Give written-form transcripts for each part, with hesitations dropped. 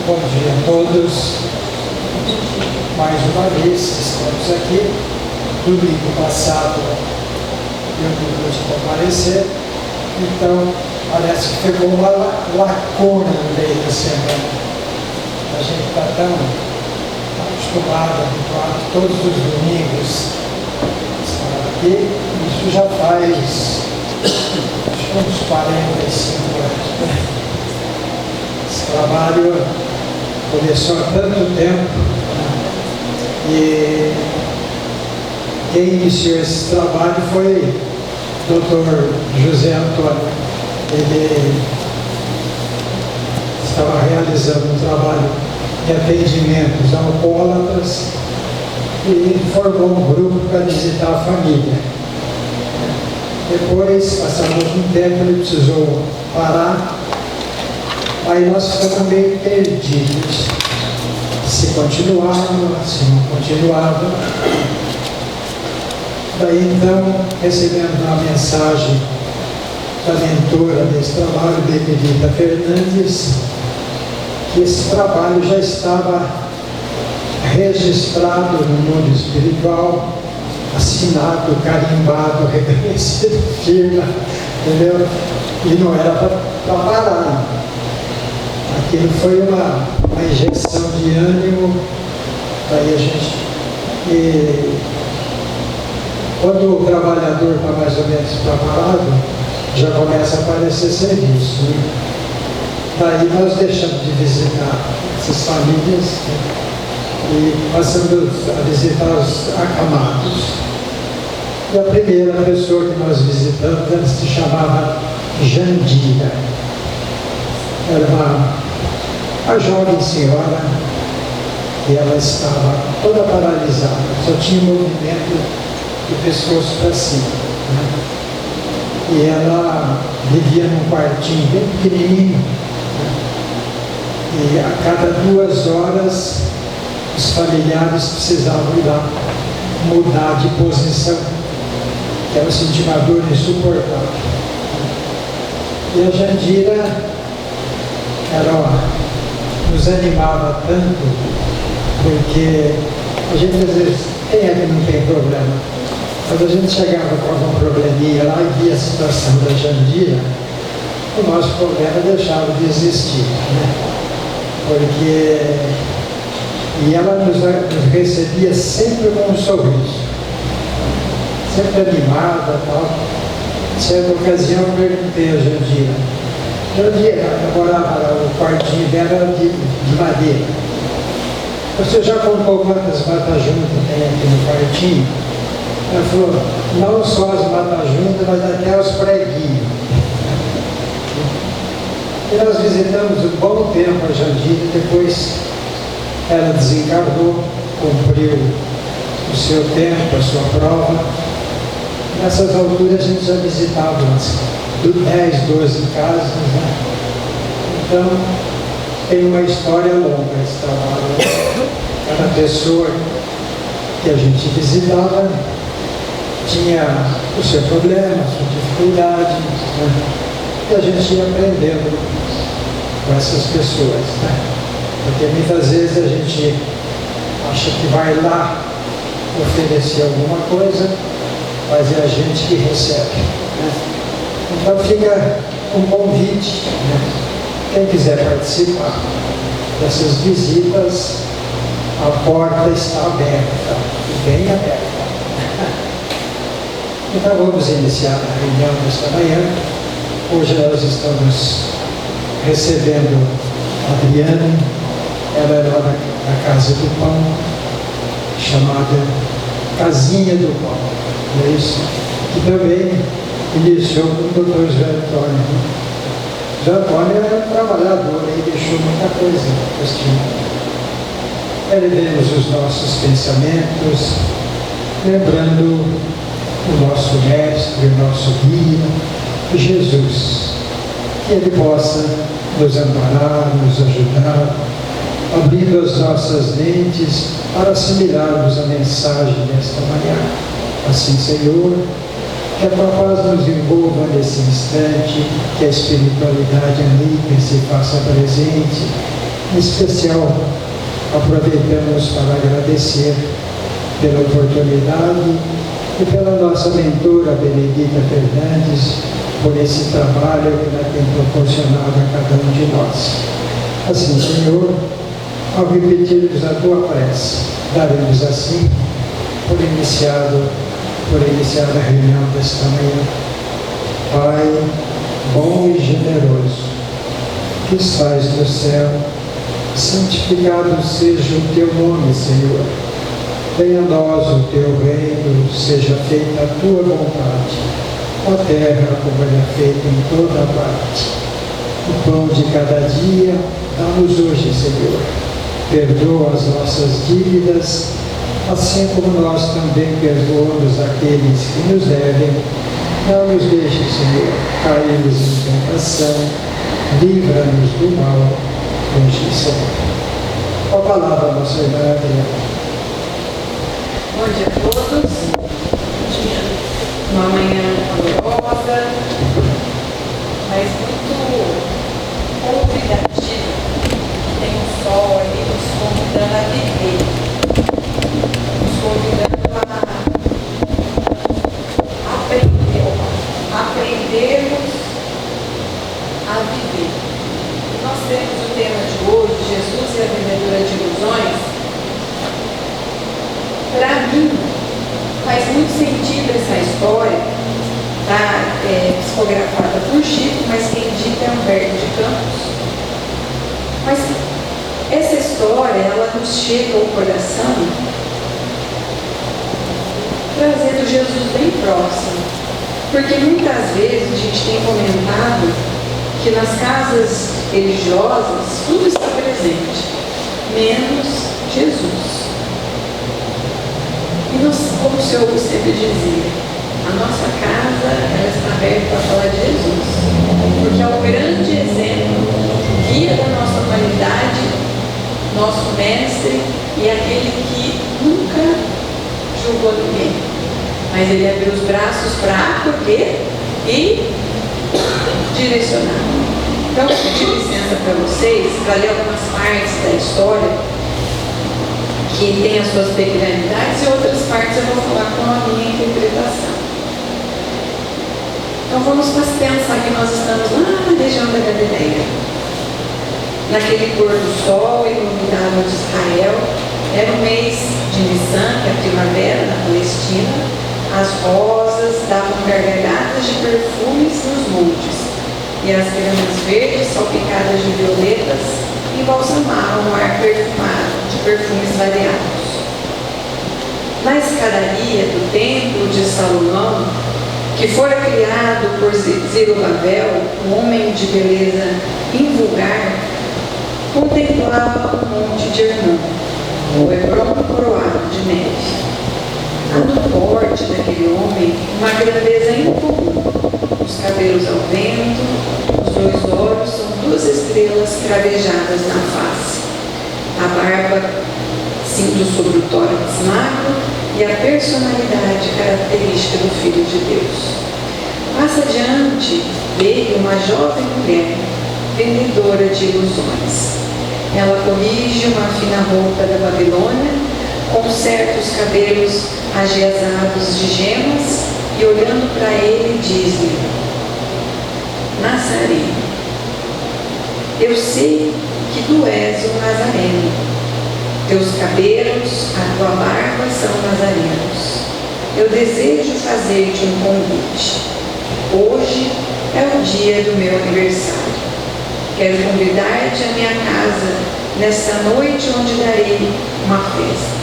Bom dia a todos. Mais uma vez estamos aqui. Domingo passado eu não pude comparecer, então parece que ficou uma lacuna no meio da semana. A gente está tão acostumado, habituado, todos os domingos estar aqui. Isso já faz uns 45 anos. Esse trabalho começou há tanto tempo, e quem iniciou esse trabalho foi o Dr. José Antônio. Ele estava realizando um trabalho de atendimentos a alcoólatras e formou um grupo para visitar a família. Depois, passado algum tempo, ele precisou parar. Aí nós ficamos meio perdidos, se continuava, se não continuava. Daí então recebemos uma mensagem da mentora desse trabalho, Benedita Fernandes, que esse trabalho já estava registrado no mundo espiritual, assinado, carimbado, reconhecido, firma, entendeu? E não era para parar. Aquilo foi uma injeção de ânimo. Daí a gente, quando o trabalhador está mais ou menos preparado, já começa a aparecer serviço, né? Daí nós deixamos de visitar essas famílias, né? E passamos a visitar os acamados. E a primeira pessoa que nós visitamos, ela se chamava Jandira. Era uma jovem senhora, e ela estava toda paralisada, só tinha movimento do pescoço para cima, né? E ela vivia num quartinho bem pequenininho, né? E a cada 2 horas os familiares precisavam ir lá mudar de posição, que era uma dor insuportável. E a Jandira, ela nos animava tanto, porque a gente às vezes, quem é que não tem problema? Quando a gente chegava com algum probleminha lá e via a situação da Jandira, o nosso problema deixava de existir, né? Porque ela nos recebia sempre com um sorriso, sempre animada e tal. Em certa ocasião eu perguntei a Jandira, ela morava, o quartinho dela era de madeira. Você já contou quantas mata-juntas tem aqui no quartinho? Ela falou, não só as mata-juntas, mas até os preguinhos. E nós visitamos um bom tempo a Jandira, depois ela desencarnou, cumpriu o seu tempo, a sua prova. Nessas alturas a gente já visitava umas 10, 12 casas, né? Então, tem uma história longa esse trabalho. Cada pessoa que a gente visitava tinha o seu problema, a sua dificuldade, né? E a gente ia aprendendo com essas pessoas, né? Porque muitas vezes a gente acha que vai lá oferecer alguma coisa, mas é a gente que recebe, né? Então fica um convite, né? Quem quiser participar dessas visitas, a porta está aberta, bem aberta. Então vamos iniciar a reunião desta manhã. Hoje nós estamos recebendo a Adriane, ela é lá da Casa do Pão, chamada Casinha do Pão, não é isso? Que também iniciou com o Dr. José Antônio. José Antônio era um trabalhador e deixou muita coisa estimada. Elevemos os nossos pensamentos, lembrando o nosso Mestre, o nosso Guia, Jesus, que Ele possa nos amparar, nos ajudar, abrindo as nossas mentes para assimilarmos a mensagem desta manhã. Assim, Senhor, que a tua paz nos envolva nesse instante, que a espiritualidade amiga se faça presente Em especial, aproveitamos para agradecer pela oportunidade e pela nossa mentora Benedita Fernandes por esse trabalho que ela tem proporcionado a cada um de nós. Assim, Senhor, ao repetirmos a tua prece, daremos assim por iniciada a reunião desta manhã. Pai bom e generoso, que estás no céu, santificado seja o teu nome, Senhor. Venha a nós o teu reino, seja feita a tua vontade, na terra como ela é feita em toda parte. O pão de cada dia, dá-nos hoje, Senhor. Perdoa as nossas dívidas, assim como nós também perdoamos aqueles que nos devem. Não nos deixe, Senhor, cairmos em tentação, livra-nos do mal, hoje e sempre. Com a palavra, nossa irmã Adriana. Bom dia a todos. Uma manhã calorosa, mas muito convidativa. Tem um sol ali nos convidando a viver, nos convidando a aprendermos a viver. E nós temos o tema de hoje, Jesus e a vendedora de ilusões. Para mim, faz muito sentido essa história, tá? Psicografada por Chico, mas quem dita é Humberto de Campos. Mas essa história, ela nos chega ao coração, trazendo Jesus bem próximo. Porque muitas vezes a gente tem comentado que nas casas religiosas tudo está presente, menos Jesus. E nós, como o Senhor sempre dizia, a nossa casa ela está aberta para falar de Jesus, porque é o grande exemplo, guia da nossa humanidade, nosso mestre e aquele que nunca julgou ninguém, mas ele abriu os braços para acolher e direcionar. Então, eu pedir licença para vocês, para ler algumas partes da história que tem as suas peculiaridades e outras partes eu vou falar com a minha interpretação. Então vamos pensar que nós estamos lá na região da Galileia, naquele pôr do sol iluminado de Israel. Era o mês de Nissan, que é a primavera na Palestina. As rosas davam gargalhadas de perfumes nos montes e as gramas verdes salpicadas de violetas embalsamavam o ar perfumado de perfumes variados. Na escadaria do templo de Salomão, que fora criado por Zerubabel, um homem de beleza invulgar, contemplava um monte de Hermon, o Hebron coroado de neve. Há no porte daquele homem uma grandeza incomum. Os cabelos ao vento, os dois olhos são duas estrelas cravejadas na face. A barba cinto sobre o tórax magro e a personalidade característica do Filho de Deus. Passa adiante dele uma jovem mulher, vendedora de ilusões. Ela corrige uma fina roupa da Babilônia, com certos cabelos agiazados de gemas, e olhando para ele diz-lhe: Nazareno, eu sei que tu és um nazareno. Teus cabelos, a tua barba são nazarenos. Eu desejo fazer-te um convite. Hoje é o dia do meu aniversário. Quero convidar-te à minha casa nesta noite onde darei uma festa.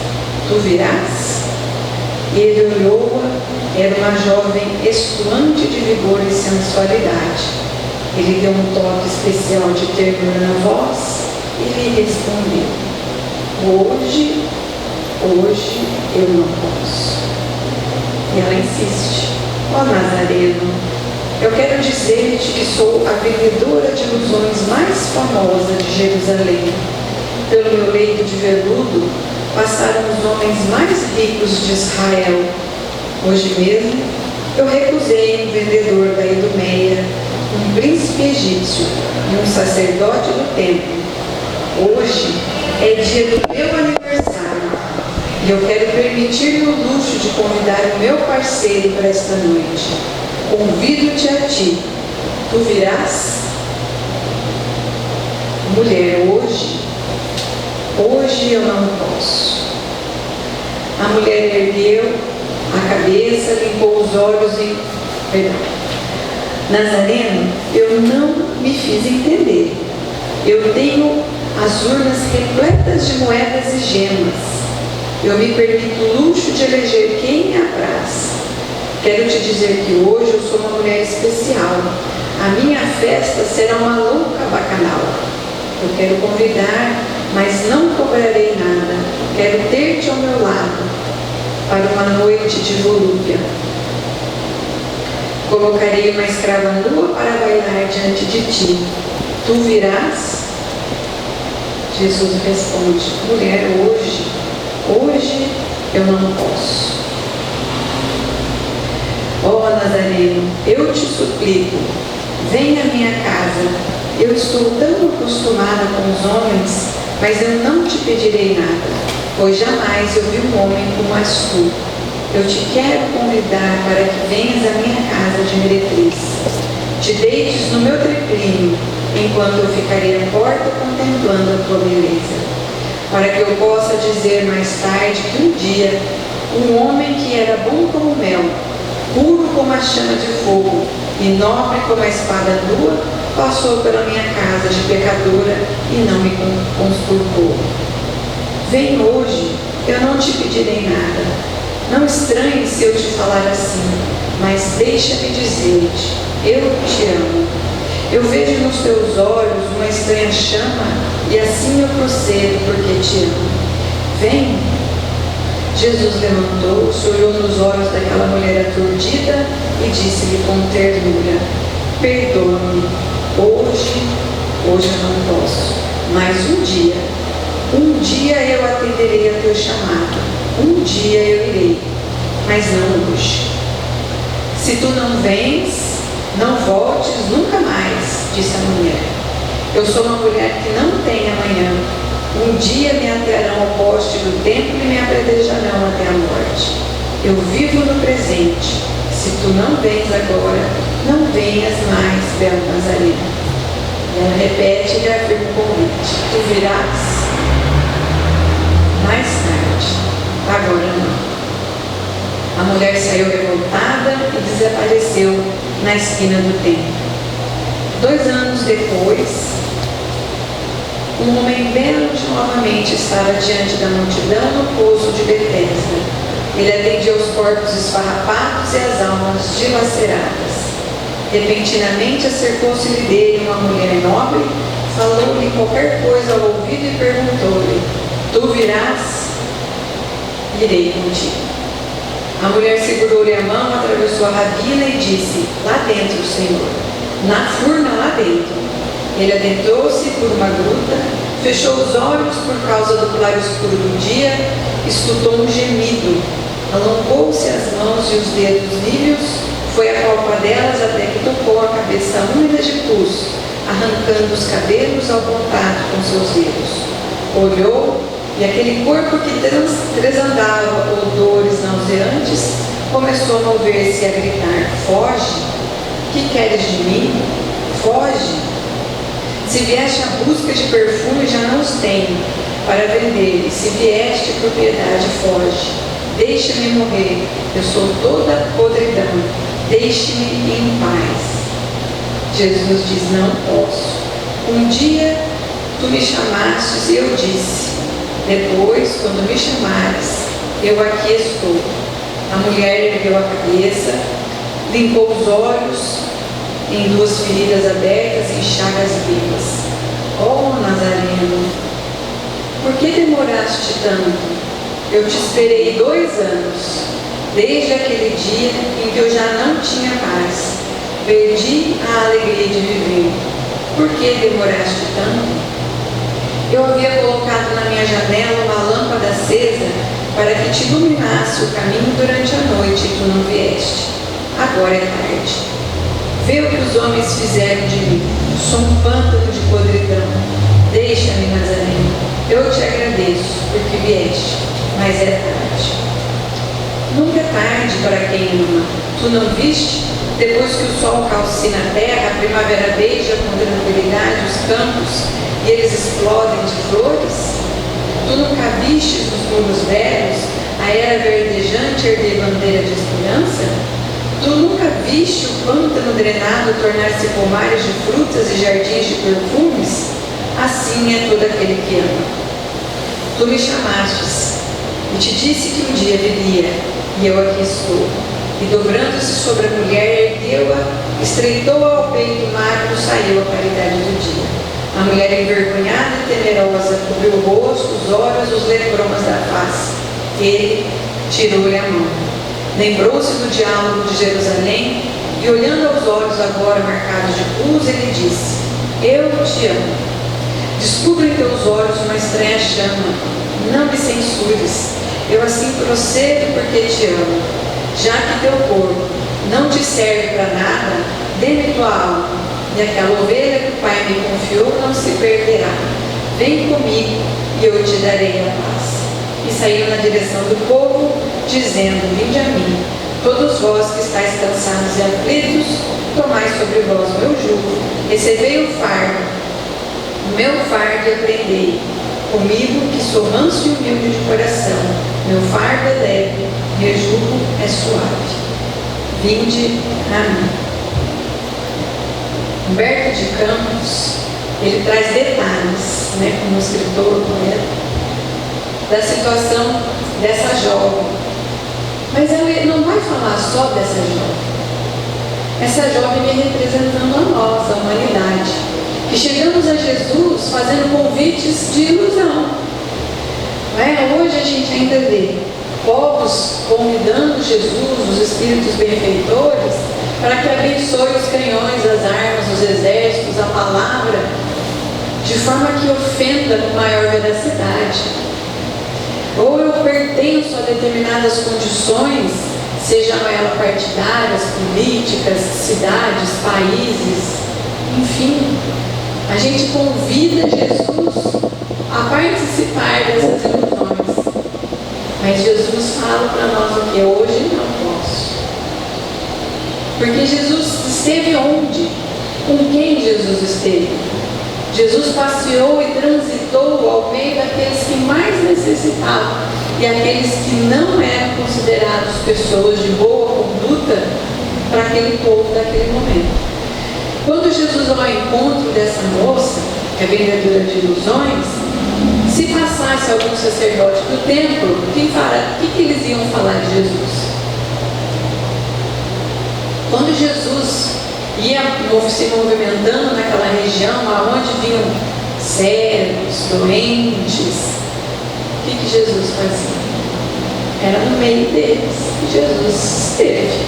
Tu virás? E ele olhou-a. Era uma jovem estuante de vigor e sensualidade. Ele deu um toque especial de ternura na voz e lhe respondeu: Hoje eu não posso. E ela insiste: Ó Nazareno, eu quero dizer-te que sou a vendedora de ilusões mais famosa de Jerusalém. Pelo meu leito de veludo passaram os homens mais ricos de Israel. Hoje mesmo eu recusei um vendedor da Idumeia, um príncipe egípcio e um sacerdote do templo. Hoje é dia do meu aniversário e eu quero permitir-me o luxo de convidar o meu parceiro para esta noite. Convido-te a ti. Tu virás? Mulher, hoje eu não posso. A mulher ergueu a cabeça, limpou os olhos e... Nazareno, eu não me fiz entender. Eu tenho as urnas repletas de moedas e gemas. Eu me permito o luxo de eleger quem me apraz. Quero te dizer que hoje eu sou uma mulher especial. A minha festa será uma louca bacanal. Eu quero convidar, mas não cobrarei nada. Quero ter-te ao meu lado para uma noite de volúpia. Colocarei uma escrava nua para bailar diante de ti. Tu virás? Jesus responde: mulher, hoje eu não posso. Ó Nazareno, eu te suplico, vem à minha casa. Eu estou tão acostumada com os homens, mas eu não te pedirei nada, pois jamais eu vi um homem como és tu. Eu te quero convidar para que venhas à minha casa de meretriz. Te deites no meu triclínio, enquanto eu ficarei à porta contemplando a tua beleza, para que eu possa dizer mais tarde que um dia um homem que era bom como mel, puro como a chama de fogo e nobre como a espada nua, passou pela minha casa de pecadora e não me conspurcou. Vem hoje, eu não te pedirei nada. Não estranhe se eu te falar assim, mas deixa-me dizer-te, eu te amo. Eu vejo nos teus olhos uma estranha chama e assim eu procedo porque te amo. Vem. Jesus levantou-se, olhou nos olhos daquela mulher aturdida e disse-lhe com ternura: perdoa-me, hoje eu não posso, mas um dia eu atenderei a teu chamado. Um dia eu irei, mas não hoje. Se tu não vens, não voltes nunca mais, disse a mulher. Eu sou uma mulher que não tem amanhã. Um dia me atearão ao poste do templo e me apredejarão até a morte. Eu vivo no presente. Se tu não vens agora, não venhas mais, belo Nazareno. E ela repete e reafirma o convite: tu virás mais tarde. Agora não. A mulher saiu revoltada e desapareceu na esquina do templo. 2 anos depois, um homem belo novamente estava diante da multidão no poço de Betesda. Ele atendia os corpos esfarrapados e as almas dilaceradas. Repentinamente acercou-se-lhe dele uma mulher nobre, falou-lhe qualquer coisa ao ouvido e perguntou-lhe: tu virás? Irei contigo. A mulher segurou-lhe a mão, atravessou a ravina e disse: lá dentro, Senhor, na furna lá dentro. Ele adentrou-se por uma gruta, fechou os olhos por causa do claro escuro do dia, escutou um gemido, alongou-se as mãos e os dedos lívios, foi a palpa delas até que tocou a cabeça úmida de pus, arrancando os cabelos ao contato com seus dedos. Olhou, e aquele corpo que transandava odores nauseantes começou a mover-se e a gritar: foge! Que queres de mim? Foge! Se vieste à busca de perfume, já não os tenho para vender, e se vieste propriedade, foge. Deixa-me morrer, eu sou toda podridão, deixe-me em paz. Jesus diz: não posso. Um dia tu me chamastes e eu disse: depois, quando me chamares, eu aqui estou. A mulher ergueu a cabeça, limpou os olhos em 2 feridas abertas e chagas vivas. Oh, Nazareno, por que demoraste tanto? Eu te esperei 2 anos, desde aquele dia em que eu já não tinha paz. Perdi a alegria de viver. Por que demoraste tanto? Eu havia colocado na minha janela uma lâmpada acesa para que te iluminasse o caminho durante a noite e tu não vieste. Agora é tarde. Vê o que os homens fizeram de mim. Sou um pântano de podridão. Deixa-me, Nazareno. Eu te agradeço porque vieste, mas é tarde. Nunca é tarde para quem ama. Tu não viste? Depois que o sol calcina a terra, a primavera beija com tranquilidade os campos e eles explodem de flores? Tu nunca vistes os muros velhos, a era verdejante erguer bandeira de esperança? Tu nunca viste o pântano drenado tornar-se pomares de frutas e jardins de perfumes? Assim é todo aquele que ama. Tu me chamastes e te disse que um dia viria, e eu aqui estou. E dobrando-se sobre a mulher, ergueu-a, estreitou-a ao peito magro, saiu a claridade do dia. A mulher envergonhada e temerosa cobriu o rosto, os olhos, os lepromas da face. Ele tirou-lhe a mão. Lembrou-se do diálogo de Jerusalém e, olhando aos olhos agora marcados de cruz, ele disse: Eu te amo. Descubro em teus olhos uma estranha chama. Não me censures. Eu assim procedo porque te amo. Já que teu corpo não te serve para nada, dê-me tua alma, e aquela ovelha que o Pai me confiou não se perderá. Vem comigo e eu te darei a paz. E saiu na direção do povo, dizendo: Vinde a mim, todos vós que estáis cansados e aflitos, tomai sobre vós meu jugo, recebei o meu fardo e aprendei comigo, que sou manso e humilde de coração. Meu fardo é leve, meu jugo é suave. Vinde a mim. Humberto de Campos, ele traz detalhes, como escritor, poeta, da situação dessa jovem. Mas ele não vai falar só dessa jovem. Essa jovem vem representando a nós, a humanidade, que chegamos a Jesus fazendo convites de ilusão. Hoje a gente ainda vê povos convidando Jesus, os espíritos benfeitores, para que abençoe os canhões, as armas, os exércitos, a palavra, de forma que ofenda com maior veracidade. Ou eu pertenço a determinadas condições, sejam elas partidárias, políticas, cidades, países, enfim. A gente convida Jesus a participar dessas ilusões. Mas Jesus fala para nós o que hoje não posso. Porque Jesus esteve onde? Com quem Jesus esteve? Jesus passeou e transitou ao meio daqueles que mais necessitavam e aqueles que não eram considerados pessoas de boa conduta para aquele povo daquele momento. Quando Jesus vai ao encontro dessa moça, que é vendedora de ilusões, se passasse algum sacerdote do templo, o que eles iam falar de Jesus? Quando Jesus ia se movimentando naquela região aonde vinham cegos, doentes, o que Jesus fazia? Era no meio deles que Jesus esteve.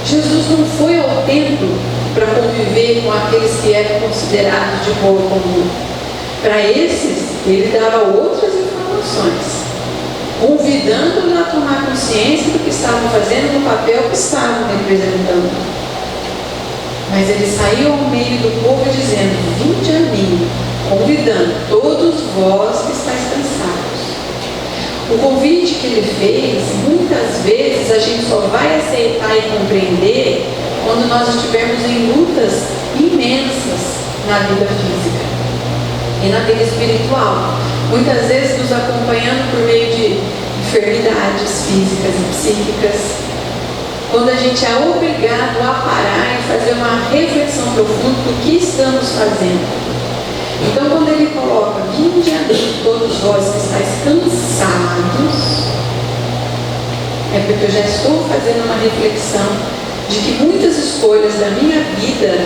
Jesus não foi ao templo para conviver com aqueles que eram considerados de boa conduta. Para esses, ele dava outras informações, convidando-os a tomar consciência do que estavam fazendo, no papel que estavam representando. Mas ele saiu ao meio do povo dizendo: Vinde a mim, convidando todos vós que estáis cansados. O convite que ele fez, muitas vezes a gente só vai aceitar e compreender quando nós estivermos em lutas imensas na vida física e na vida espiritual. Muitas vezes nos acompanhando por meio de enfermidades físicas e psíquicas, quando a gente é obrigado a parar e fazer uma reflexão profunda do que estamos fazendo. Então, quando ele coloca: Vinde a mim, todos vós que estáis cansados, é porque eu já estou fazendo uma reflexão de que muitas escolhas da minha vida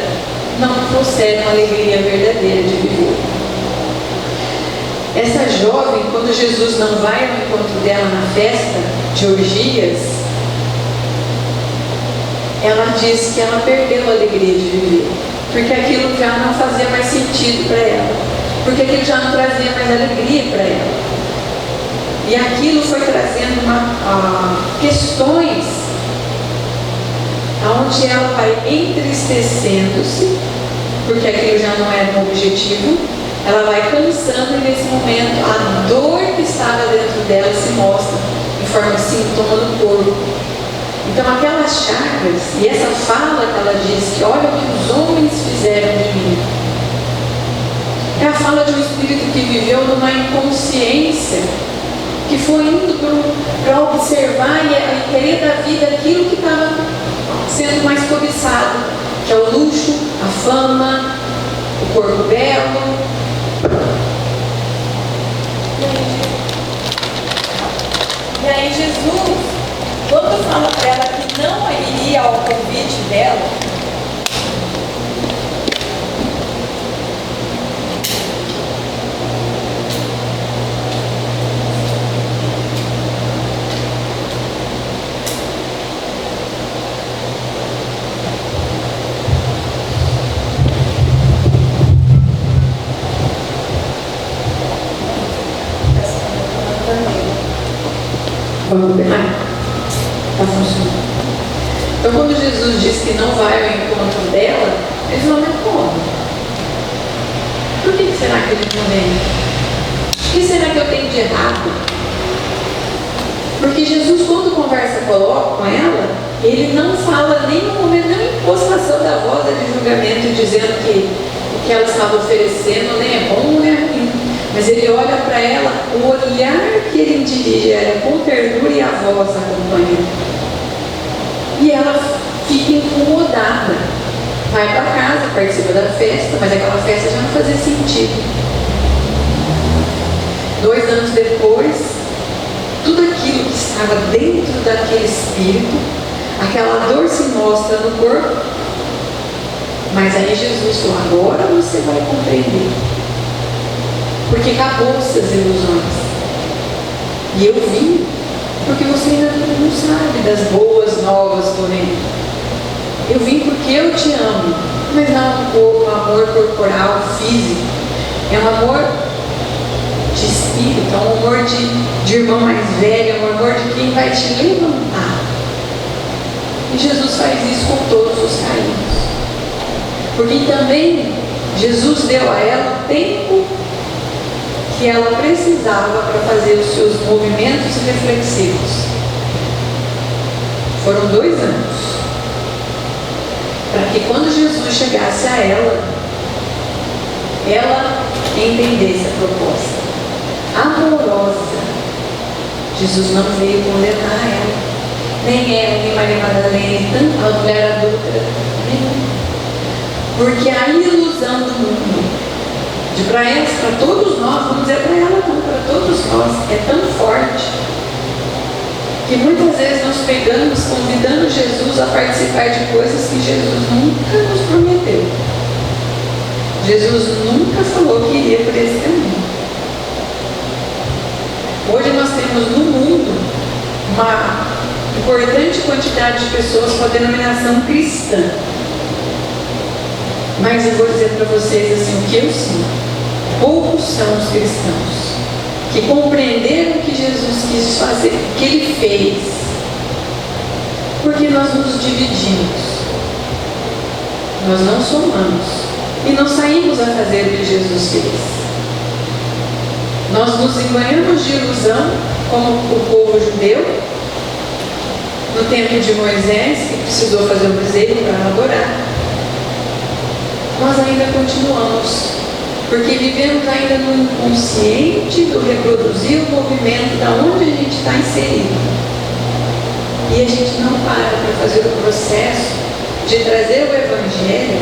não trouxeram a alegria verdadeira de viver. Essa jovem, quando Jesus não vai ao encontro dela na festa de orgias, ela diz que ela perdeu a alegria de viver, porque aquilo já não fazia mais sentido para ela, porque aquilo já não trazia mais alegria para ela. E aquilo foi trazendo questões onde ela vai entristecendo-se, porque aquilo já não era um objetivo, ela vai cansando e nesse momento a dor que estava dentro dela se mostra em forma de sintoma no corpo. Então aquelas chagas e essa fala que ela diz que olha o que os homens fizeram de mim, é a fala de um espírito que viveu numa inconsciência, que foi indo para observar e querer da vida aquilo que estava sendo mais cobiçado, que é o luxo, a fama, o corpo belo. E aí Jesus, quando fala para ela que não iria ao convite dela, Vamos ver. Está funcionando. Então, quando Jesus diz que não vai ao encontro dela, ele falou: mas como? Por que será que ele não vem? O que será que eu tenho de errado? Porque Jesus, quando conversa com ela, ele não fala nem no momento, nem em impostação da voz de julgamento, dizendo que o que ela estava oferecendo nem é bom nem é ruim. Mas ele olha para ela, o olhar que ele dirige era com ternura e a voz acompanha. E ela fica incomodada. Vai para casa, participa da festa, mas aquela festa já não fazia sentido. 2 anos depois, tudo aquilo que estava dentro daquele espírito, aquela dor se mostra no corpo. Mas aí Jesus falou: agora você vai compreender. Porque acabou essas ilusões. E eu vim porque você ainda não sabe das boas novas do reino. Eu vim porque eu te amo. Mas não um amor corporal, físico. É um amor de espírito, é um amor de irmão mais velho, é um amor de quem vai te levantar. E Jesus faz isso com todos os carinhos. Porque também Jesus deu a ela o tempo que ela precisava para fazer os seus movimentos reflexivos. Foram 2 anos. Para que quando Jesus chegasse a ela entendesse a proposta amorosa. Jesus não veio condenar ela, nem ela, nem Maria Madalena, a mulher adulta, nenhum. Porque a ilusão do mundo, para todos nós, vamos dizer para ela não, para todos nós, é tão forte que muitas vezes nós pegamos convidando Jesus a participar de coisas que Jesus nunca nos prometeu. Jesus nunca falou que iria por esse caminho. Hoje nós temos no mundo uma importante quantidade de pessoas com a denominação cristã. Mas eu vou dizer para vocês assim, o que eu sinto. Poucos são os cristãos que compreenderam o que Jesus quis fazer, o que Ele fez. Porque nós nos dividimos. Nós não somamos. E não saímos a fazer o que Jesus fez. Nós nos enganamos de ilusão, como o povo judeu, no tempo de Moisés, que precisou fazer um bezerro para adorar. Nós ainda continuamos, porque vivemos ainda no inconsciente do reproduzir o movimento da onde a gente está inserido. E a gente não para fazer o processo de trazer o Evangelho,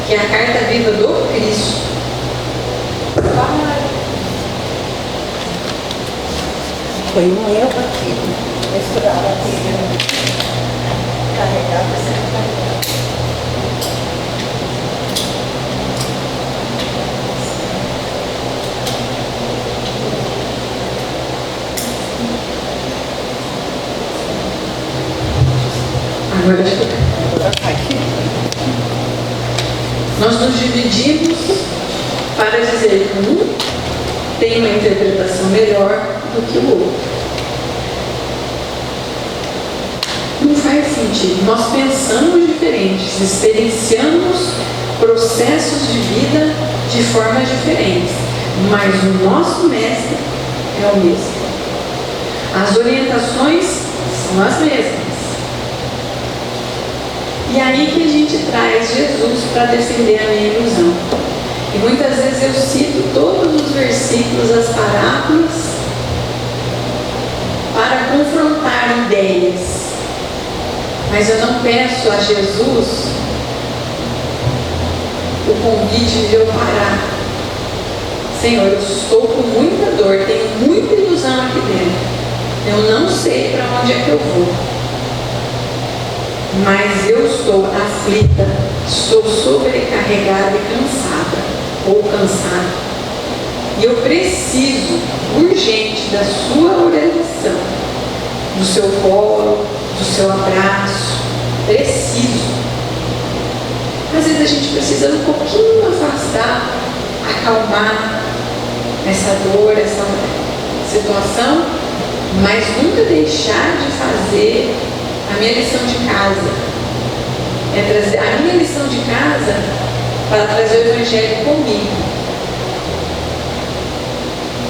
que é a carta viva do Cristo. foi um erro aqui, misturar aqui, carregar, sem carregar. Nós nos dividimos para dizer que um tem uma interpretação melhor do que o outro. Não faz sentido. Nós pensamos diferentes, experienciamos processos de vida de formas diferentes, mas o nosso mestre é o mesmo. As orientações são as mesmas. E aí que a gente traz Jesus para defender a minha ilusão. E muitas vezes eu cito todos os versículos, as parábolas, para confrontar ideias. Mas eu não peço a Jesus o convite de eu parar. Senhor, eu estou com muita dor, tenho muita ilusão aqui dentro. Eu não sei para onde é que eu vou. Mas eu estou aflita, estou sobrecarregada e cansada, ou cansado. E eu preciso, urgente, da sua orientação, do seu colo, do seu abraço. Preciso. Às vezes a gente precisa um pouquinho afastar, acalmar essa dor, essa situação, mas nunca deixar de fazer a minha lição de casa. É trazer a minha lição de casa para trazer o Evangelho comigo.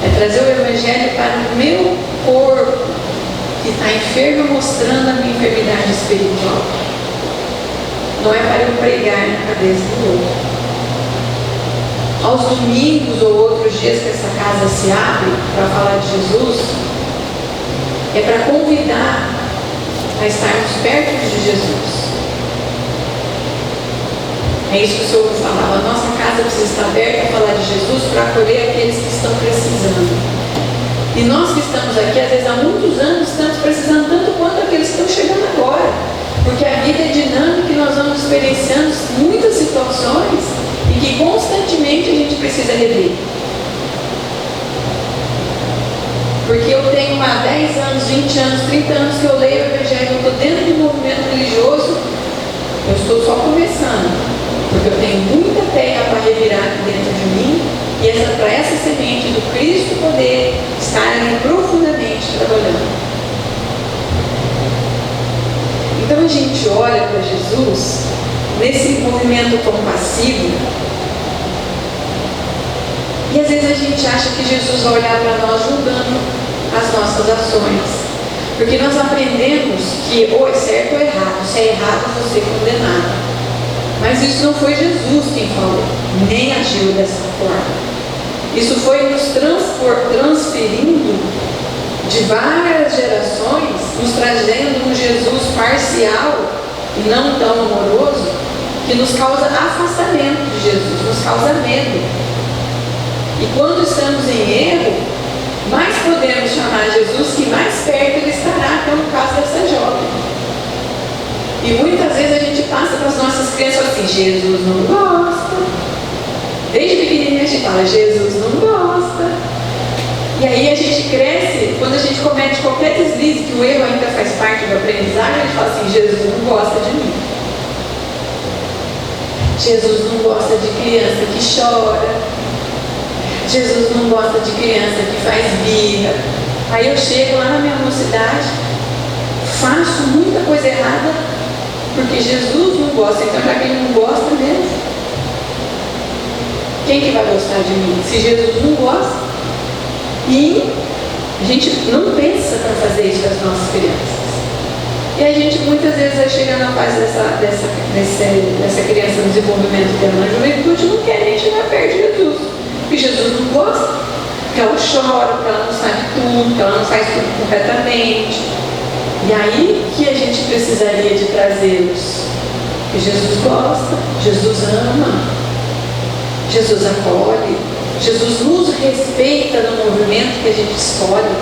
É trazer o Evangelho para o meu corpo que está enfermo, mostrando a minha enfermidade espiritual. Não é para eu pregar na cabeça do outro. Aos domingos ou outros dias que essa casa se abre para falar de Jesus, é para convidar a estarmos perto de Jesus. É isso que o Senhor falava. A nossa casa precisa estar aberta a falar de Jesus para acolher aqueles que estão precisando. E nós que estamos aqui, às vezes há muitos anos, estamos precisando tanto quanto aqueles que estão chegando agora. Porque a vida é dinâmica e nós vamos experienciando muitas situações e que constantemente a gente precisa rever. Porque eu tenho há 10 anos, 20 anos, 30 anos que eu leio o Evangelho, eu estou dentro do movimento religioso, eu estou só começando. Porque eu tenho muita terra para revirar aqui dentro de mim e para essa semente do Cristo poder estar ali profundamente trabalhando. Então a gente olha para Jesus nesse movimento compassivo e às vezes a gente acha que Jesus vai olhar para nós julgando as nossas ações. Porque nós aprendemos que ou é certo ou é errado. Se é errado, você é condenado. Mas isso não foi Jesus quem falou, nem agiu dessa forma. Isso foi nos transferindo de várias gerações, nos trazendo um Jesus parcial e não tão amoroso, que nos causa afastamento de Jesus, nos causa medo. E quando estamos em erro, mais podemos chamar Jesus, que mais perto ele estará, que é o caso dessa jovem. E muitas vezes a gente passa para as nossas crianças assim, Jesus não gosta. Desde pequenininha a gente fala, Jesus não gosta. E aí a gente cresce, quando a gente comete qualquer deslize, que o erro ainda faz parte do aprendizagem, a gente fala assim, Jesus não gosta de mim. Jesus não gosta de criança que chora. Jesus não gosta de criança que faz birra. Aí eu chego lá na minha mocidade, faço muita coisa errada, porque Jesus não gosta. Então já que ele não gosta mesmo, quem que vai gostar de mim? Se Jesus não gosta. E a gente não pensa para fazer isso com as nossas crianças. E a gente muitas vezes vai chegar na fase dessa criança no desenvolvimento dela na juventude, não quer nem chegar perto de Jesus. Porque Jesus não gosta, porque ela chora, porque ela não sabe tudo, porque ela não faz tudo corretamente. E aí que a gente precisaria de trazê-los. Porque Jesus gosta, Jesus ama, Jesus acolhe, Jesus nos respeita no movimento que a gente escolhe.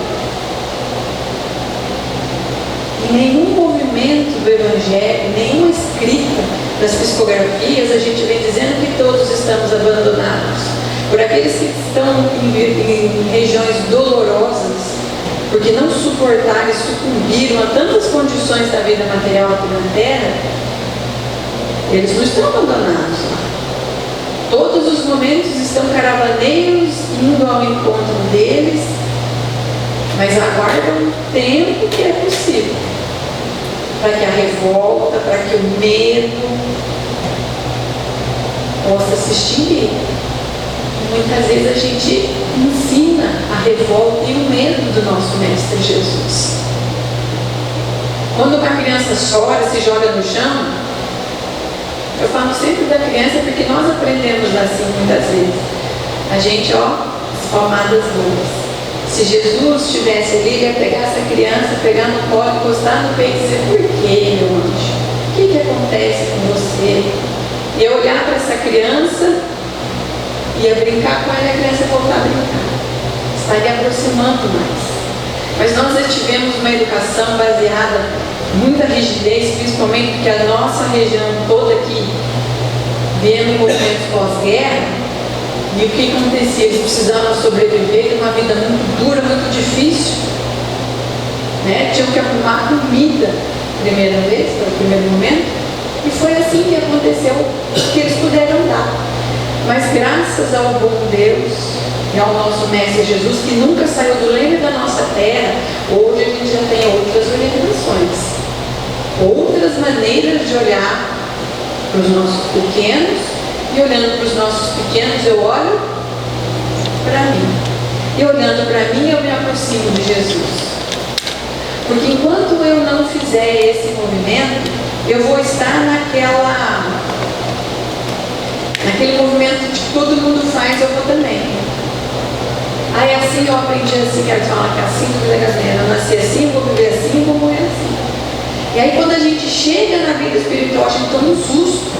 Em nenhum movimento do Evangelho, nenhuma escrita das psicografias, a gente vem dizendo que todos estamos abandonados. Por aqueles que estão em regiões dolorosas, porque não suportaram e sucumbiram a tantas condições da vida material aqui na Terra, eles não estão abandonados lá. Todos os momentos estão caravaneiros indo ao encontro deles, mas aguardam o tempo que é possível, para que a revolta, para que o medo possa assistir. Muitas vezes a gente ensina a revolta e o medo do nosso Mestre Jesus. Quando uma criança chora, se joga no chão, eu falo sempre da criança porque nós aprendemos assim muitas vezes. A gente, as palmadas boas. Se Jesus estivesse ali, ele ia pegar essa criança, pegar no colo, encostar no peito e dizer: por que, meu anjo? O que acontece com você? E eu olhar para essa criança, ia brincar com ela e a criança voltar a brincar. Estaria aproximando mais. Mas nós tivemos uma educação baseada em muita rigidez, principalmente porque a nossa região toda aqui, vendo movimentos pós-guerra, e o que acontecia? Eles precisavam sobreviver de uma vida muito dura, muito difícil. Tinham que arrumar comida, primeira vez, pelo primeiro momento, e foi assim que aconteceu, que eles puderam dar. Mas graças ao bom Deus e ao nosso Mestre Jesus, que nunca saiu do leme da nossa terra, hoje a gente já tem outras orientações, outras maneiras de olhar para os nossos pequenos. E olhando para os nossos pequenos, eu olho para mim. E olhando para mim, eu me aproximo de Jesus. Porque enquanto eu não fizer esse movimento, eu vou estar naquele movimento de que todo mundo faz, eu vou também. Aí assim eu aprendi assim, quero te falar que assim tudo é gasolina. Eu nasci assim, vou viver assim, vou morrer assim. E aí quando a gente chega na vida espiritual, a gente toma um susto.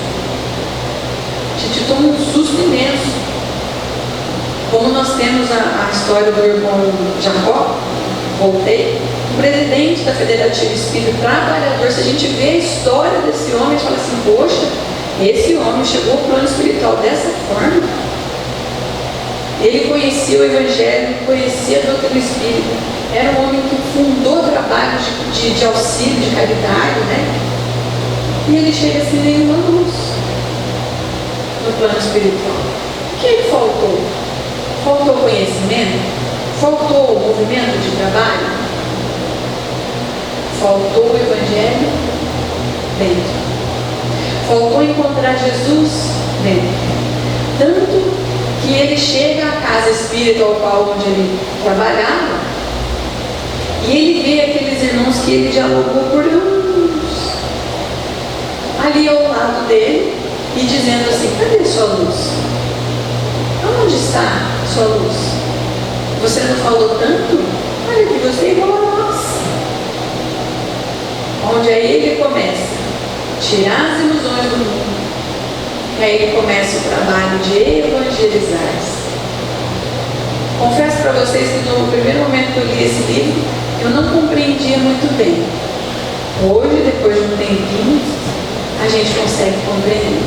A gente toma um susto imenso. Como nós temos a história do irmão Jacó, voltei, o presidente da Federativa Espírita Trabalhador. Se a gente vê a história desse homem, a gente fala assim: poxa, esse homem chegou ao plano espiritual dessa forma. Ele conhecia o Evangelho, conhecia a doutrina espírita. Era um homem que fundou trabalhos de auxílio, de caridade, E ele chega sem nenhuma luz no plano espiritual. O que faltou? Faltou conhecimento? Faltou movimento de trabalho? Faltou o Evangelho dentro. Faltou encontrar Jesus dentro. Tanto que ele chega à casa espírita ao qual onde ele trabalhava e ele vê aqueles irmãos que ele dialogou por anos ali ao lado dele e dizendo assim: cadê sua luz? Onde está sua luz? Você não falou tanto? Olha que você é igual a nós. Onde aí ele começa a tirar as ilusões do mundo. E aí ele começa o trabalho de evangelizar. Confesso para vocês que no primeiro momento que eu li esse livro, eu não compreendia muito bem. Hoje, depois de um tempinho, a gente consegue compreender.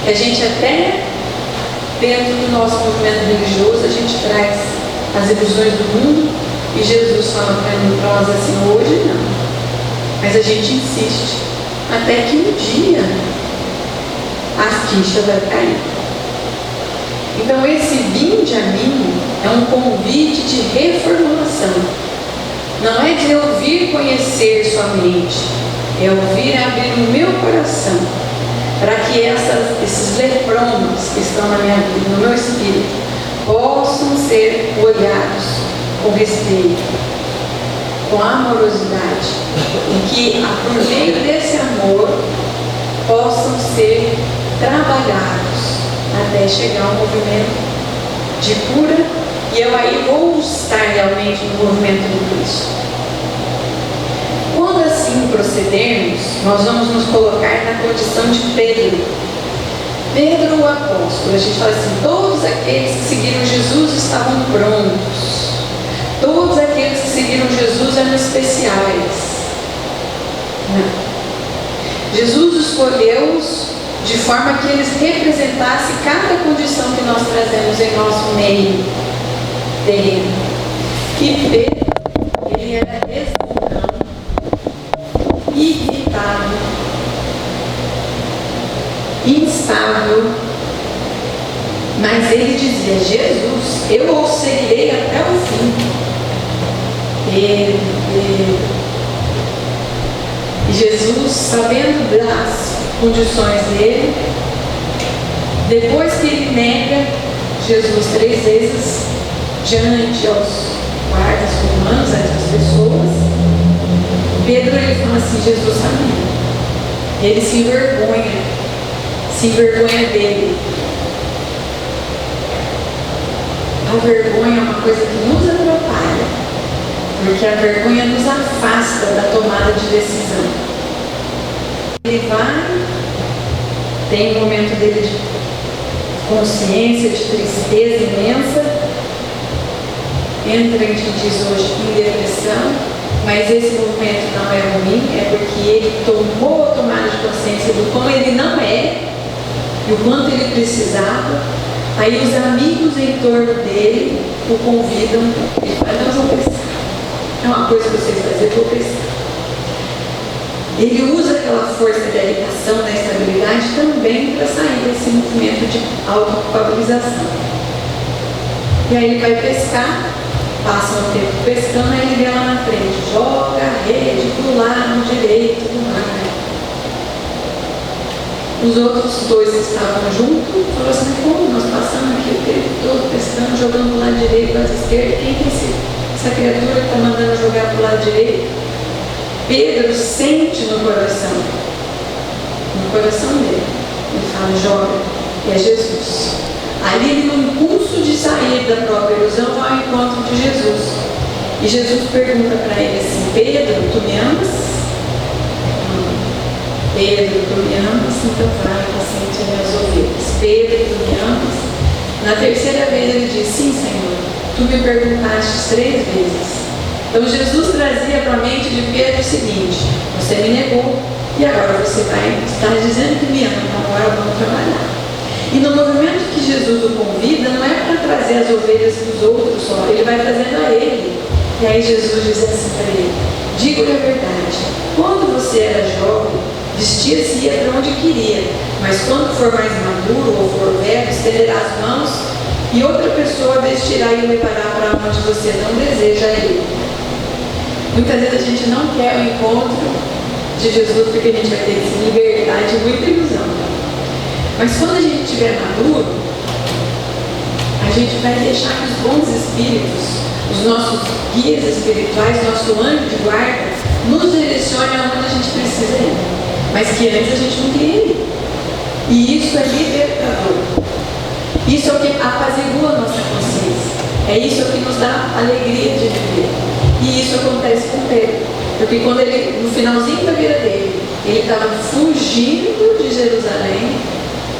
E a gente até, dentro do nosso movimento religioso, a gente traz as ilusões do mundo e Jesus fala para nós assim: hoje não. Mas a gente insiste até que um dia a ficha vai cair. Então esse vinde a mim é um convite de reformulação. Não é de eu vir conhecer somente, é eu vir abrir o meu coração para que esses lepromas que estão na minha vida, no meu espírito, possam ser olhados com respeito, com amorosidade, e que por meio desse amor possam ser trabalhados até chegar ao movimento de cura, e eu aí vou estar realmente no movimento do Cristo. Quando assim procedermos, nós vamos nos colocar na condição de Pedro. Pedro, o apóstolo. A gente fala assim: todos aqueles que seguiram Jesus estavam prontos. Todos aqueles que seguiram Jesus eram especiais. Não. Jesus escolheu-os de forma que eles representassem cada condição que nós trazemos em nosso meio terreno. E Pedro, ele era resmungão, irritado, instável, mas ele dizia: Jesus, eu o seguirei até o fim. Pedro. E Jesus, sabendo das condições dele, Depois que ele nega Jesus 3 vezes diante aos guardas romanos, a essas pessoas, Pedro ele fala assim: Jesus sabia. Ele se envergonha dele. A vergonha é uma coisa que nos atrapalha, porque a vergonha nos afasta da tomada de decisão. Ele vai, tem um momento dele de consciência, de tristeza imensa, entra, a gente diz hoje, em depressão, mas esse movimento não é ruim, é porque ele tomou a tomada de consciência do como ele não é e o quanto ele precisava. Aí os amigos em torno dele o convidam, ele fala: nós vamos pescar. É uma coisa que vocês fazem, eu vou pescar. Ele usa aquela força da irritação, da estabilidade também para sair desse movimento de autoculpabilização. E aí ele vai pescar, passa um tempo pescando, aí ele vê lá na frente, joga a rede pro lado direito do mar. Os outros dois que estavam juntos falaram assim: como nós passamos aqui o tempo todo pescando, jogando do lado direito, do lado esquerdo, quem que é essa criatura que está mandando jogar pro lado direito? Pedro sente no coração dele, ele fala: joga, e é Jesus. Ali ele, no impulso de sair da própria ilusão, vai ao encontro de Jesus. E Jesus pergunta para ele assim: Pedro, tu me amas? Pedro, tu me amas? Então vai, paciente minhas ovelhas. Pedro, tu me amas? Na terceira vez ele diz: sim, Senhor, tu me perguntaste 3 vezes. Então Jesus trazia para a mente de Pedro o seguinte: você me negou e agora você está dizendo que me ama, então agora vamos trabalhar. E no movimento que Jesus o convida, não é para trazer as ovelhas dos outros só, ele vai trazendo a ele. E aí Jesus diz assim para ele: digo-lhe a verdade, quando você era jovem, vestia-se e ia para onde queria, mas quando for mais maduro ou for velho, estenderá as mãos e outra pessoa vestirá e o levará para onde você não deseja ir. Muitas vezes a gente não quer o encontro de Jesus porque a gente vai ter que se libertar de muita ilusão. Mas quando a gente estiver maduro, a gente vai deixar que os bons espíritos, os nossos guias espirituais, nosso anjo de guarda, nos direcione aonde a gente precisa ir. Mas que antes a gente não queria ir. E isso é libertador. Isso é o que apazigua a nossa consciência. É isso que nos dá alegria de viver. E isso acontece com Pedro. Porque quando ele, no finalzinho da vida dele, ele estava fugindo de Jerusalém,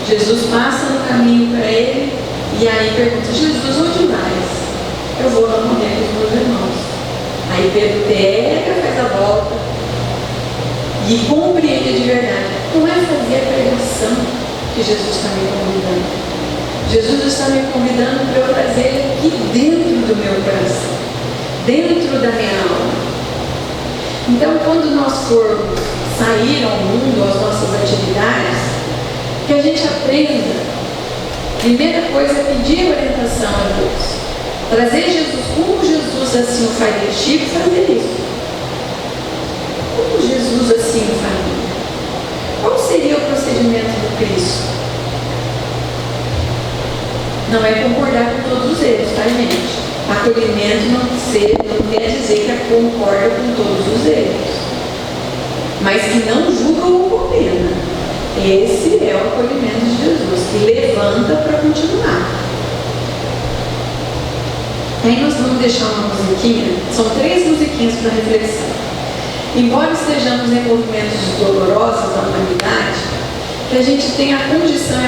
Jesus passa no caminho para ele e aí pergunta: Jesus, onde vais? Eu vou lá morrer com os meus irmãos. Aí Pedro pega, faz a volta e compreende de verdade. Não é fazer a pregação que Jesus está me convidando. Jesus está me convidando para eu trazer ele aqui dentro do meu coração, dentro da minha alma. Então, quando nós formos sair ao mundo, às nossas atividades, que a gente aprenda, primeira coisa é pedir orientação a Deus. Trazer Jesus como Jesus assim o faria. Chico fazer isso. Como Jesus assim o faria? Qual seria o procedimento do Cristo? Não é concordar com todos os erros, tá, gente? Acolhimento não quer dizer que concorda com todos os erros, mas que não julga ou condena. Esse é o acolhimento de Jesus, que levanta para continuar. Aí nós vamos deixar uma musiquinha, são 3 musiquinhas para reflexão. Embora estejamos em movimentos dolorosos da humanidade, que a gente tenha a condição,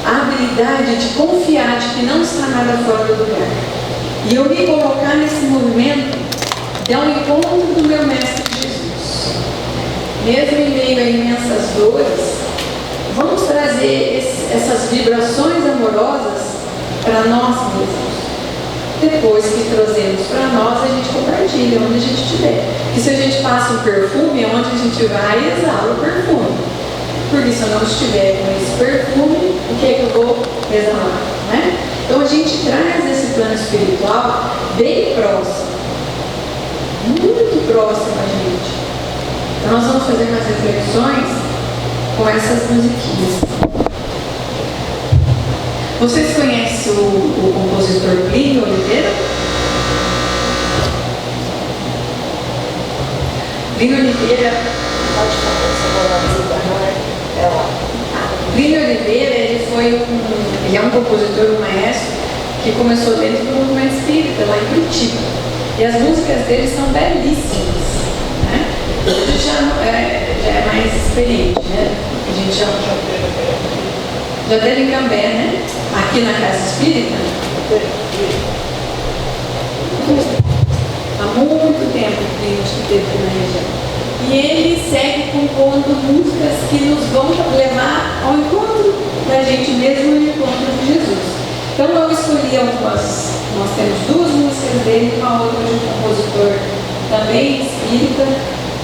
a habilidade de confiar de que não está nada fora do lugar. E eu me colocar nesse movimento de ao encontro do meu Mestre Jesus. Mesmo em meio a imensas dores, vamos trazer essas vibrações amorosas para nós mesmos. Depois que trazemos para nós, a gente compartilha onde a gente estiver. E se a gente passa um perfume, onde a gente vai, exala o perfume. Porque se eu não estiver com esse perfume, o que é que eu vou exalar? Né? Então a gente traz esse plano espiritual bem próximo. Muito próximo a gente. Então nós vamos fazer umas reflexões com essas musiquinhas. Vocês conhecem o compositor Plínio Oliveira? Plínio Oliveira. Pode falar, se eu vou lá visitar, não é lá. Plínio Oliveira, ele é um compositor, um maestro, que começou dentro do movimento espírita, lá em Curitiba. E as músicas dele são belíssimas, né? A gente já é mais experiente, né? A gente já teve em Cambé, né? Aqui na Casa Espírita. Há muito tempo que a gente esteve aqui na região. E ele segue compondo músicas que nos vão levar ao encontro da gente mesmo e ao encontro de Jesus. Então eu escolhi algumas, nós temos duas músicas dele, uma outra de um compositor também espírita,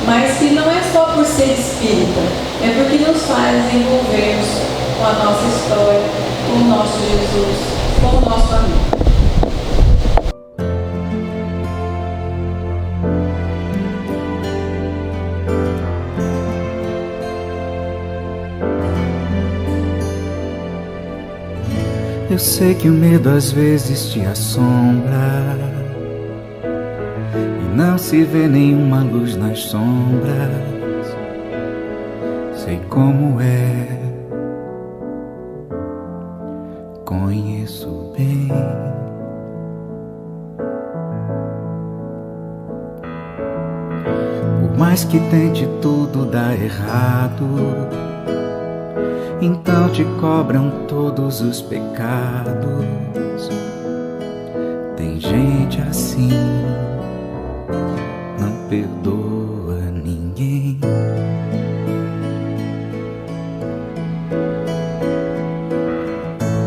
mas que não é só por ser espírita, é porque nos faz envolvermos com a nossa história, com o nosso Jesus, com o nosso amigo. Eu sei que o medo às vezes te assombra e não se vê nenhuma luz nas sombras. Sei como é, conheço bem. Por mais que tente, tudo dá errado. Então te cobram todos os pecados. Tem gente assim, não perdoa ninguém.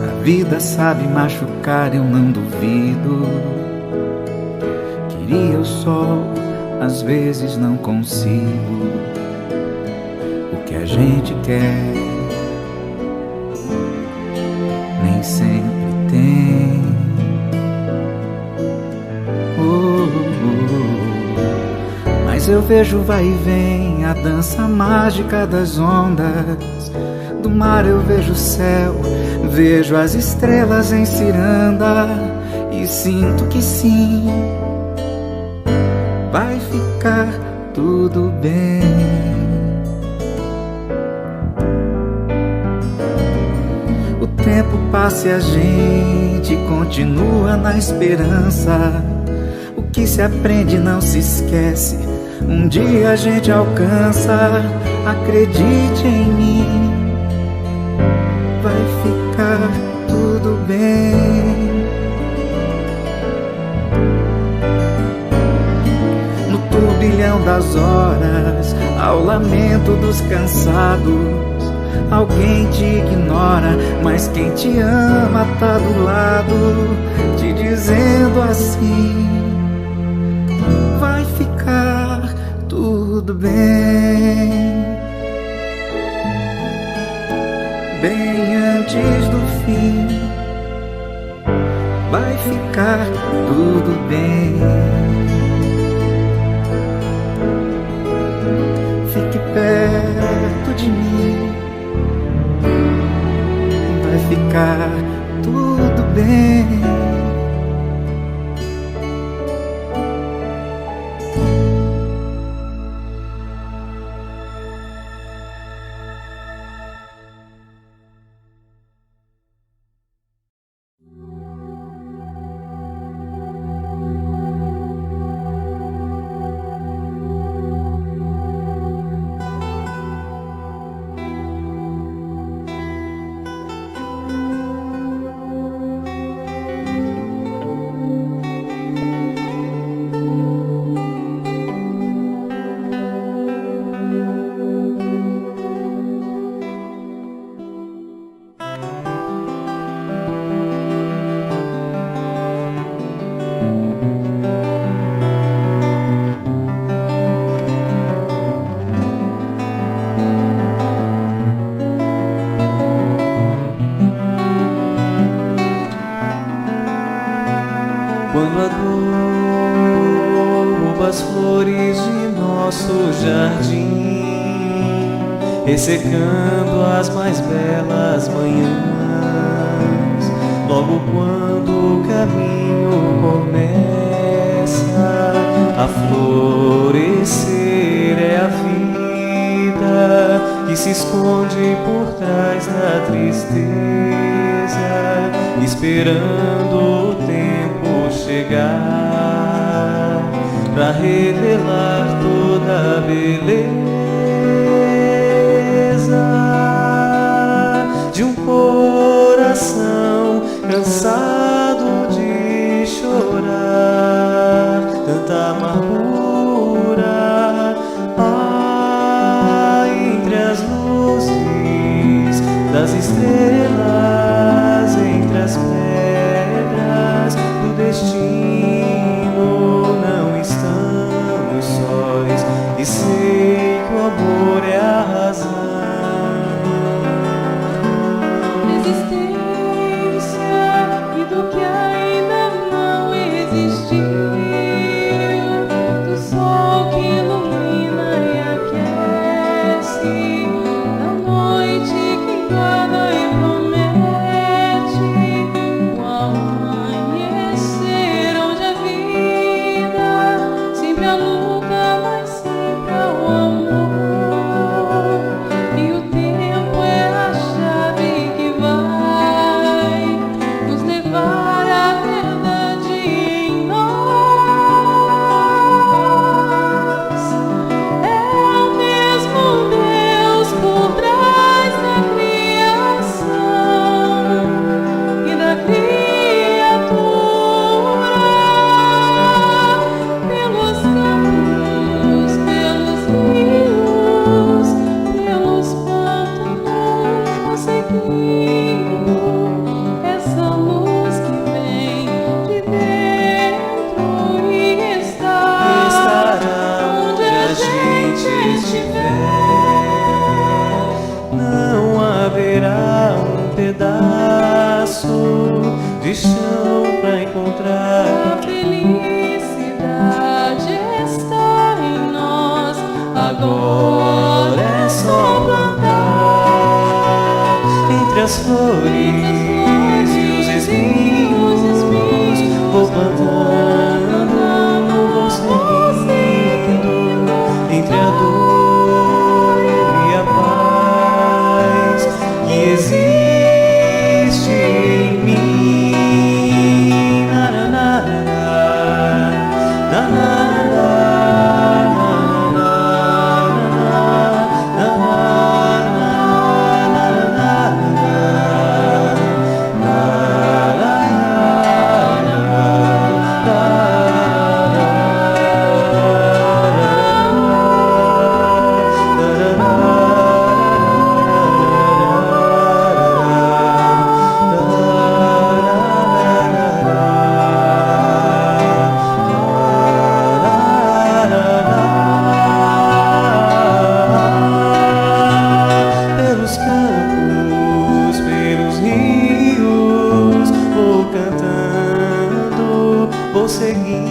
A vida sabe machucar, eu não duvido. Queria o sol, às vezes não consigo. O que a gente quer nem sempre tem. Mas eu vejo vai e vem a dança mágica das ondas. Do mar eu vejo o céu, vejo as estrelas em ciranda e sinto que sim, vai ficar tudo bem. O tempo passa e a gente continua na esperança. O que se aprende não se esquece, um dia a gente alcança. Acredite em mim, vai ficar tudo bem. No turbilhão das horas, ao lamento dos cansados, alguém te ignora, mas quem te ama tá do lado, te dizendo assim, vai ficar tudo bem. Bem antes do fim, vai ficar tudo bem. Fique perto de mim, vai ficar tudo bem. Quando adubo as flores de nosso jardim, ressecando as mais belas manhãs, logo quando o caminho começa a florescer, é a vida que se esconde por trás da tristeza, esperando o tempo chegar pra revelar toda a beleza de um coração cansado de chorar tanta amargura. Entre as luzes das estrelas, entre as pedras do destino, não estamos sós, e sei que o amor é a razão. De chão pra encontrar a felicidade está em nós. agora é só plantar entre as flores e os espinhos. Vou plantando, vou seguindo entre a dor e a paz que existe em mim. Vou seguindo.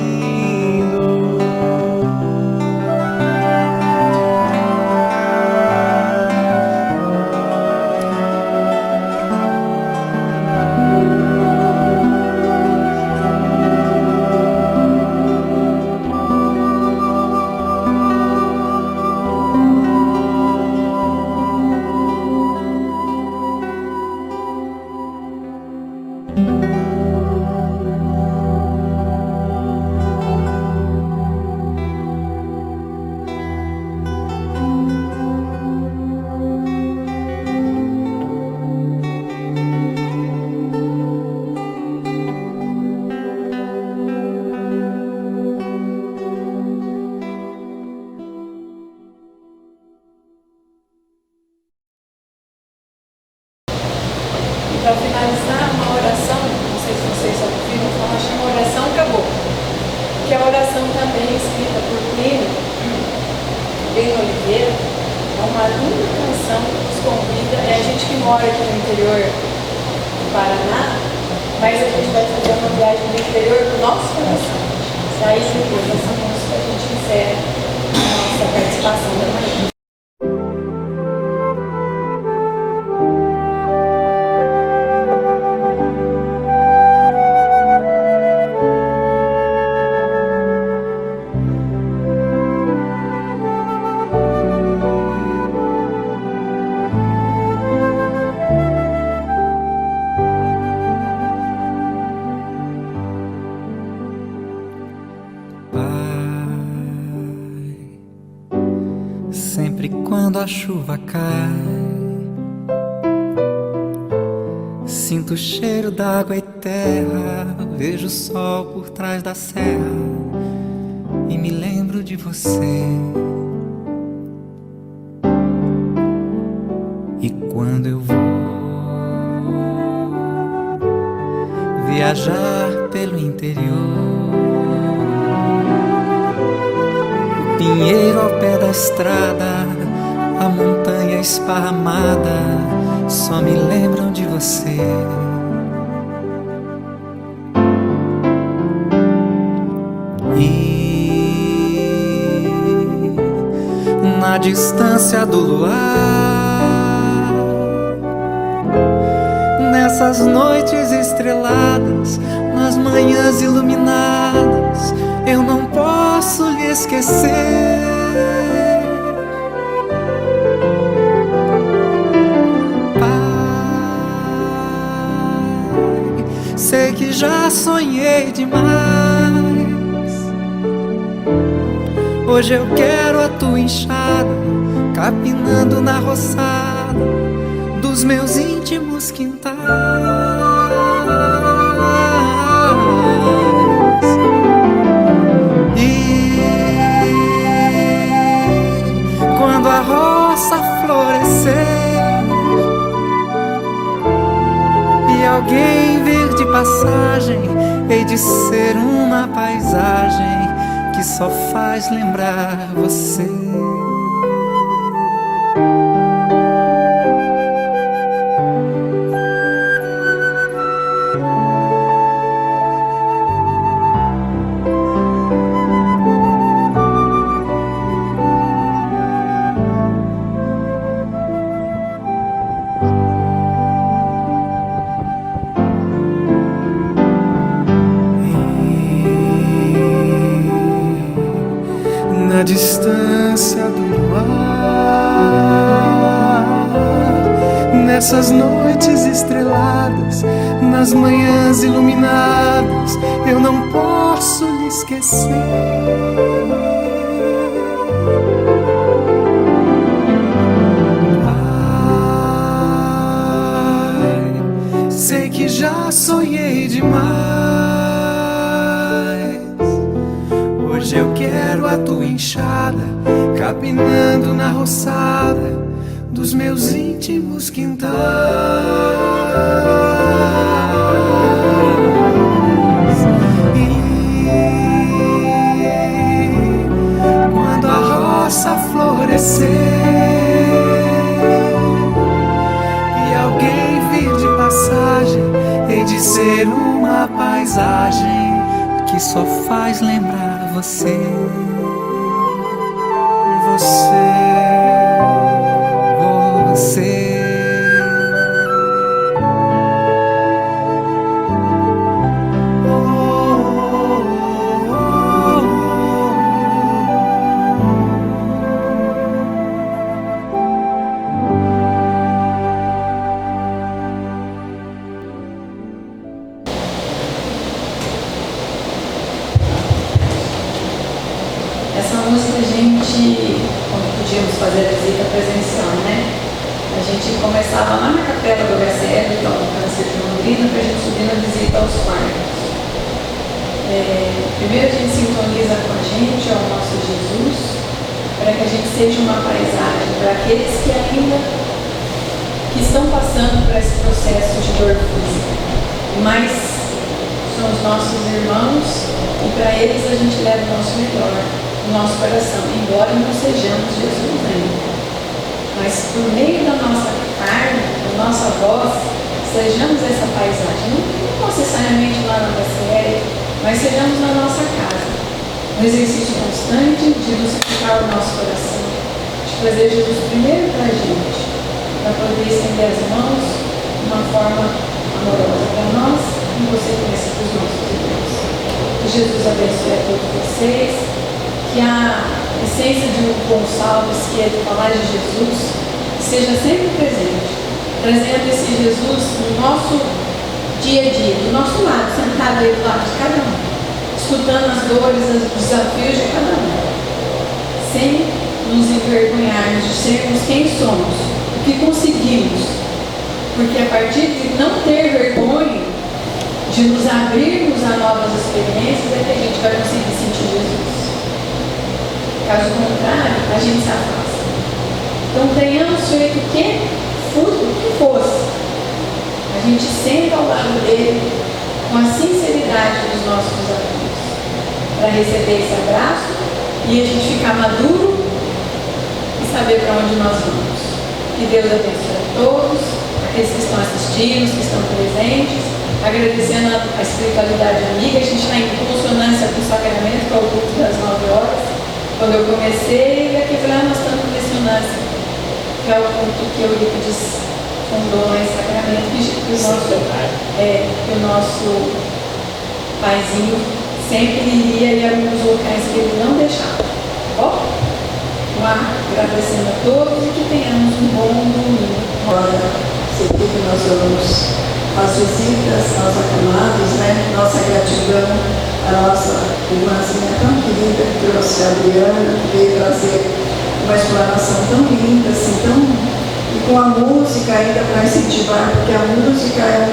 Para finalizar, uma oração, não sei se vocês ouviram falar, chama Oração Acabou, que é a oração também escrita por Plínio Oliveira, é uma linda canção que nos convida, é a gente que mora aqui no interior do Paraná, mas a gente vai fazer uma viagem do interior do nosso coração. E aí, depois dessa música, a gente encerra a nossa participação da manhã. quando a chuva cai, sinto o cheiro d'água e terra, vejo o sol por trás da serra e me lembro de você. E quando eu vou viajar pelo interior, o pinheiro ao pé da estrada, a montanha esparramada, só me lembram de você. E na distância do luar, nessas noites estreladas, nas manhãs iluminadas, eu não posso lhe esquecer. Sei que já sonhei demais. Hoje eu quero a tua enxada, capinando na roçada dos meus íntimos quintais. E quando a roça florescer e alguém vir de passagem, hei de ser uma paisagem que só faz lembrar você. Na distância do luar, nessas noites estreladas, nas manhãs iluminadas, eu não posso lhe esquecer. Ai, sei que já sonhei demais. Hoje eu quero a tua enxada, capinando na roçada dos meus íntimos quintais. E quando a roça florescer e alguém vir de passagem, hei de ser uma paisagem que só faz lembrar você, você, você. Essa música a gente, quando podíamos fazer a visita presencial, né? A gente começava lá na capela do HCL, então no Câncer de Londrina, para a gente subir na visita aos quartos. Primeiro a gente sintoniza com a gente, ao nosso Jesus, para que a gente seja uma paisagem para aqueles que ainda estão passando por esse processo de dor física. Mas são os nossos irmãos e para eles a gente leva o nosso melhor, o nosso coração, embora não sejamos Jesus ainda. Mas por meio da nossa carne, da nossa voz, sejamos essa paisagem, não necessariamente lá na série, mas sejamos na nossa casa. Um exercício constante de lubrificar o nosso coração, de fazer Jesus primeiro para a gente, para poder estender as mãos de uma forma amorosa para nós e consequência para os nossos irmãos. Que Jesus abençoe a todos vocês, que a essência de um Gonçalves, que é de falar de Jesus, seja sempre presente, trazendo esse Jesus no nosso dia a dia, do nosso lado, sentado aí do lado de cada um, escutando as dores, os desafios de cada um, sem nos envergonharmos de sermos quem somos, o que conseguimos. Porque a partir de não ter vergonha, de nos abrirmos a novas experiências, é que a gente vai conseguir sentir Jesus. Caso contrário, a gente se afasta. Então tenhamos feito o que fosse. A gente senta ao lado dele com a sinceridade dos nossos desafios, para receber esse abraço e a gente ficar maduro e saber para onde nós vamos. Que Deus abençoe a todos, aqueles que estão assistindo, os que estão presentes, agradecendo a espiritualidade amiga. A gente está em consonância com o sacramento, que é o culto das 9 horas. Quando eu comecei, aqui lá nós estamos em consonância, que é o culto que o Eurípides fundou lá em Sacramento, que o nosso paizinho sempre iria em alguns locais que ele não deixava. Bom, agradecendo a todos e que tenhamos um bom domingo. Agora, segundo nós vamos às visitas aos acamados, né? Nossa gratidão à nossa irmãzinha tão querida que trouxe a Adriana, que veio trazer uma explanação tão linda, assim, tão... E com a música ainda para incentivar, porque a música é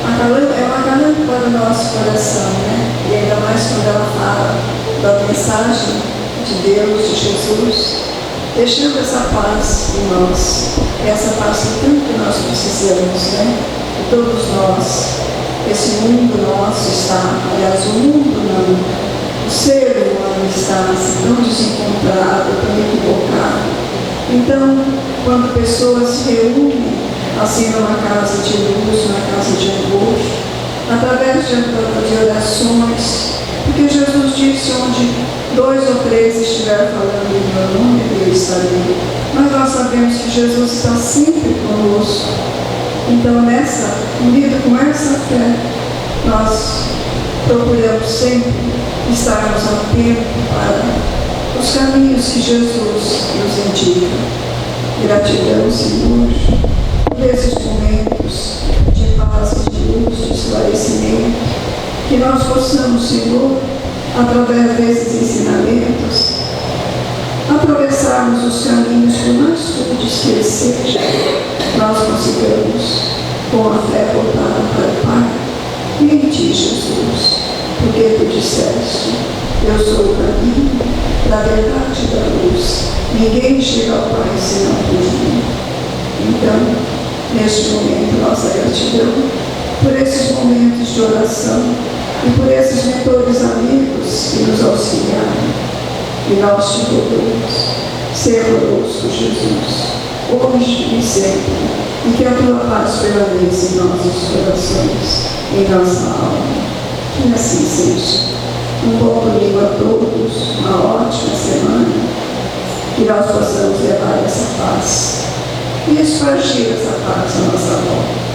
uma acalento para o nosso coração, né? E ainda mais quando ela fala da mensagem de Deus, de Jesus, deixando essa paz em nós, essa paz que tanto nós precisamos, né? E todos nós, esse mundo nosso está, aliás, o mundo não, o ser humano está assim, tão desencontrado, tão equivocado. Então, quando pessoas se reúnem, assim numa casa de luz, numa casa de amor, através de orações, porque Jesus disse: onde 2 ou 3 estiverem falando em meu nome, eu estarei. Mas nós sabemos que Jesus está sempre conosco. Então, unido com essa fé, nós procuramos sempre estarmos atentos para os caminhos que Jesus nos indica. Gratidão, Senhor, por esses momentos de paz, de luz, de esclarecimento, que nós possamos, Senhor, através desses ensinamentos, atravessarmos os caminhos, por mais rudes que eles sejam, nós consigamos, com a fé voltada para o Pai, e em Ti, Jesus, porque Tu disseste: eu sou o caminho da verdade e da luz. Ninguém chega ao Pai senão por mim. Então, neste momento, nossa gratidão por esses momentos de oração e por esses mentores amigos que nos auxiliaram. E nós te rogamos, ser conosco, Jesus, hoje e sempre, e que a Tua paz permaneça em nossos corações, em nossa alma. Que assim seja. Um bom domingo a todos, uma ótima semana, que nós possamos levar essa paz e espargir essa paz à nossa volta.